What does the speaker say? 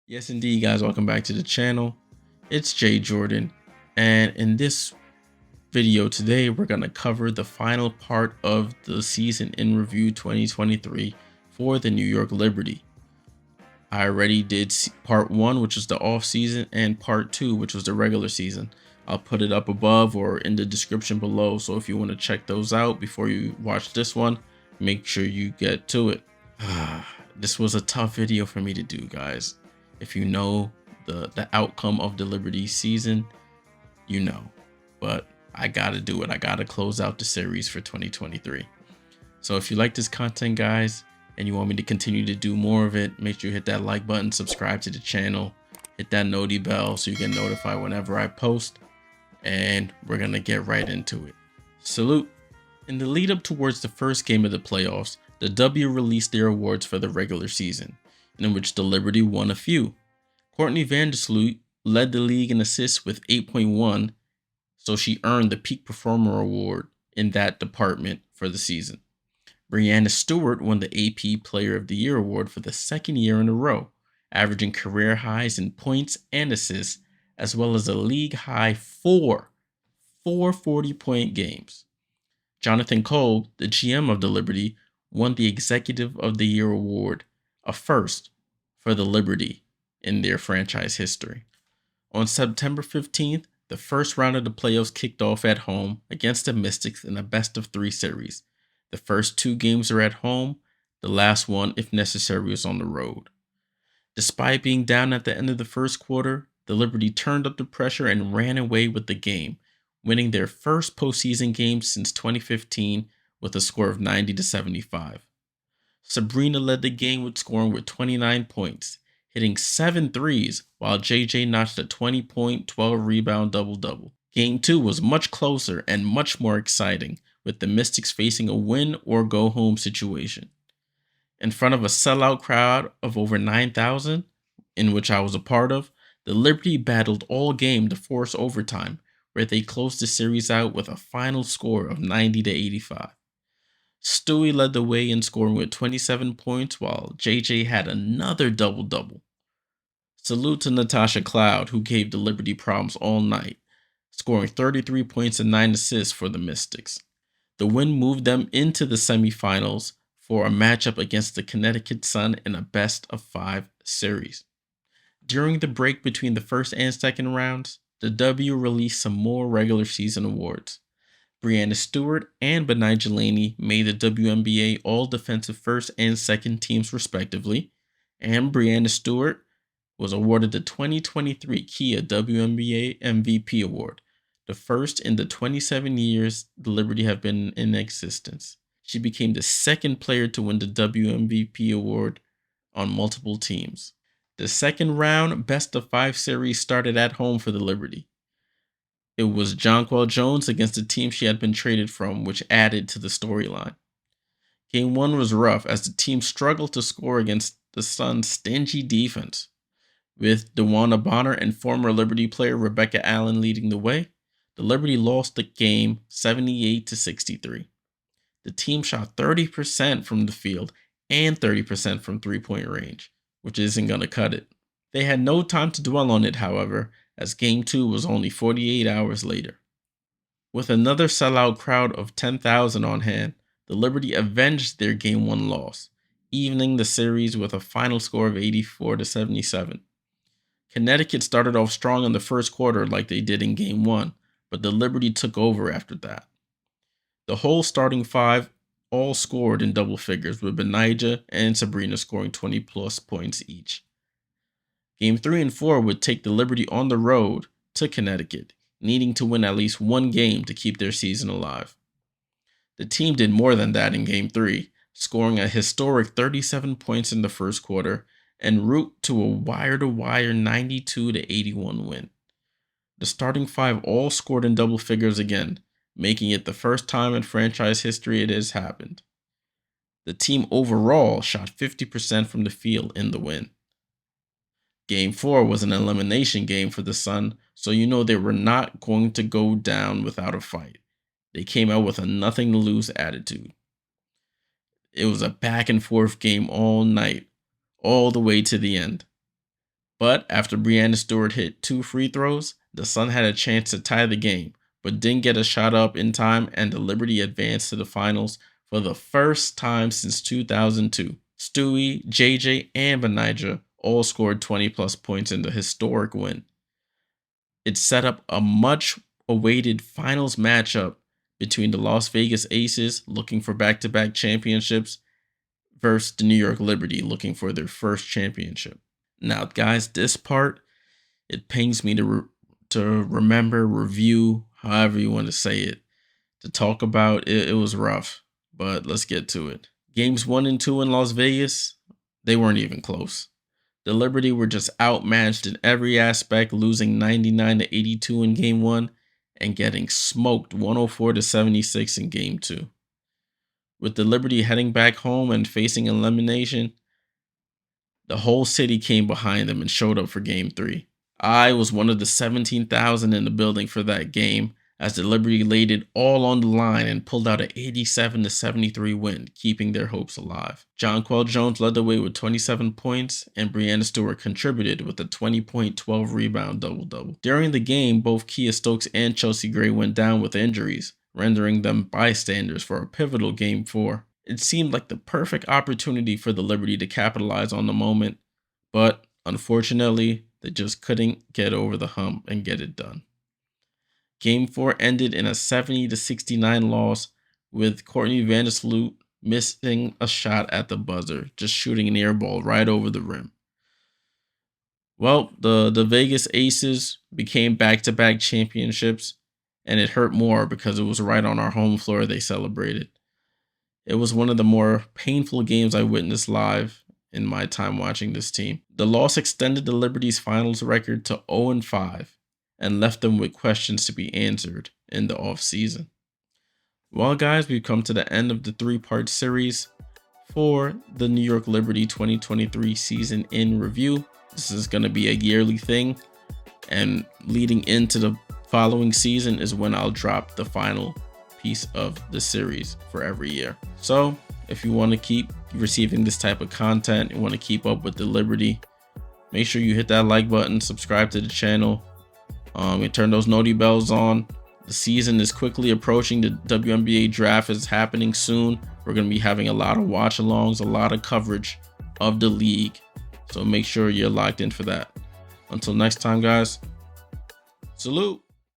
Yes, indeed, guys. Welcome back to the channel. It's Jay.Jordan, and in this video today, we're going to cover the final part of the season in review 2023 for the New York Liberty. I already did part 1, which was the off season, and part 2, which was the regular season. I'll put it up above or in the description below, so if you want to check those out before you watch this one, make sure you get to it. This was a tough video for me to do, guys. If you know the outcome of the Liberty season, you know, but I gotta do it. I gotta close out the series for 2023. So if you like this content, guys, and you want me to continue to do more of it, make sure you hit that like button, subscribe to the channel, hit that noti bell so you get notified whenever I post, and we're gonna get right into it. Salute. In the lead up towards the first game of the playoffs, the W released their awards for the regular season, in which the Liberty won a few. Courtney Vandersloot led the league in assists with 8.1, so she earned the Peak Performer Award in that department for the season. Breanna Stewart won the AP Player of the Year award for the second year in a row, averaging career highs in points and assists, as well as a league high four 40-point games. Jonathan Cole, the GM of the Liberty, won the Executive of the Year award, a first for the Liberty in their franchise history. On September 15th, the first round of the playoffs kicked off at home against the Mystics in a best-of-3 series. The first 2 games are at home, the last one, if necessary, was on the road. Despite being down at the end of the first quarter, the Liberty turned up the pressure and ran away with the game, winning their first postseason game since 2015 with a score of 90-75. Breanna led the game with scoring with 29 points, hitting 7 threes, while JJ notched a 20-point, 12-rebound double-double. Game 2 was much closer and much more exciting, with the Mystics facing a win-or-go-home situation. In front of a sellout crowd of over 9,000, in which I was a part of, the Liberty battled all game to force overtime, where they closed the series out with a final score of 90-85. Stewie led the way in scoring with 27 points, while JJ had another double-double. Salute to Natasha Cloud, who gave the Liberty problems all night, scoring 33 points and 9 assists for the Mystics. The win moved them into the semifinals for a matchup against the Connecticut Sun in a best-of-5 series. During the break between the first and second rounds, the W released some more regular season awards. Breanna Stewart and Betnijah Laney made the WNBA All-Defensive First and Second Teams respectively, and Breanna Stewart was awarded the 2023 Kia WNBA MVP Award, the first in the 27 years the Liberty have been in existence. She became the second player to win the WMVP award on multiple teams. The second round best-of-5 series started at home for the Liberty. It was Jonquel Jones against the team she had been traded from, which added to the storyline. Game 1 was rough as the team struggled to score against the Suns' stingy defense. With DeWanna Bonner and former Liberty player Rebecca Allen leading the way, the Liberty lost the game 78-63. The team shot 30% from the field and 30% from three-point range, which isn't going to cut it. They had no time to dwell on it, however, as Game 2 was only 48 hours later. With another sellout crowd of 10,000 on hand, the Liberty avenged their Game 1 loss, evening the series with a final score of 84-77. Connecticut started off strong in the first quarter like they did in Game 1, but the Liberty took over after that. The whole starting 5 all scored in double figures, with Betnijah and Breanna scoring 20-plus points each. Game 3 and 4 would take the Liberty on the road to Connecticut, needing to win at least one game to keep their season alive. The team did more than that in Game 3, scoring a historic 37 points in the first quarter en route to a wire-to-wire 92-81 win. The starting 5 all scored in double figures again, making it the first time in franchise history it has happened. The team overall shot 50% from the field in the win. Game 4 was an elimination game for the Sun, so you know they were not going to go down without a fight. They came out with a nothing-to-lose attitude. It was a back-and-forth game all night, all the way to the end. But after Breanna Stewart hit 2 free throws, the Sun had a chance to tie the game, but didn't get a shot up in time, and the Liberty advanced to the finals for the first time since 2002. Stewie, JJ, and Benija all scored 20 plus points in the historic win. It set up a much awaited finals matchup between the Las Vegas Aces, looking for back-to-back championships, versus the New York Liberty, looking for their first championship. Now, guys, this part, it pains me to remember, review, however you want to say it, to talk about. It was rough, but let's get to it. Games 1 and 2 in Las Vegas, they weren't even close. The Liberty were just outmatched in every aspect, losing 99-82 in Game 1 and getting smoked 104-76 in Game 2. With the Liberty heading back home and facing elimination, the whole city came behind them and showed up for Game 3. I was one of the 17,000 in the building for that game, as the Liberty laid it all on the line and pulled out an 87-73 win, keeping their hopes alive. Jonquel Jones led the way with 27 points, and Breanna Stewart contributed with a 20-point, 12-rebound double-double. During the game, both Kia Stokes and Chelsea Gray went down with injuries, rendering them bystanders for a pivotal Game 4. It seemed like the perfect opportunity for the Liberty to capitalize on the moment, but unfortunately, they just couldn't get over the hump and get it done. Game 4 ended in a 70-69 loss, with Courtney Vandersloot missing a shot at the buzzer, just shooting an air ball right over the rim. Well, the Vegas Aces became back-to-back championships, and it hurt more because it was right on our home floor they celebrated. It was one of the more painful games I witnessed live in my time watching this team. The loss extended the Liberty's finals record to 0-5 and left them with questions to be answered in the offseason. Well, guys, we've come to the end of the 3-part series for the New York Liberty 2023 season in review. This is going to be a yearly thing, and leading into the following season is when I'll drop the final piece of the series for every year. So if you want to keep receiving this type of content, you want to keep up with the Liberty, make sure you hit that like button, subscribe to the channel, and turn those noti bells on. The season is quickly approaching. The WNBA draft is happening soon. We're going to be having a lot of watch alongs, a lot of coverage of the league, so make sure you're locked in for that. Until next time, guys, salute.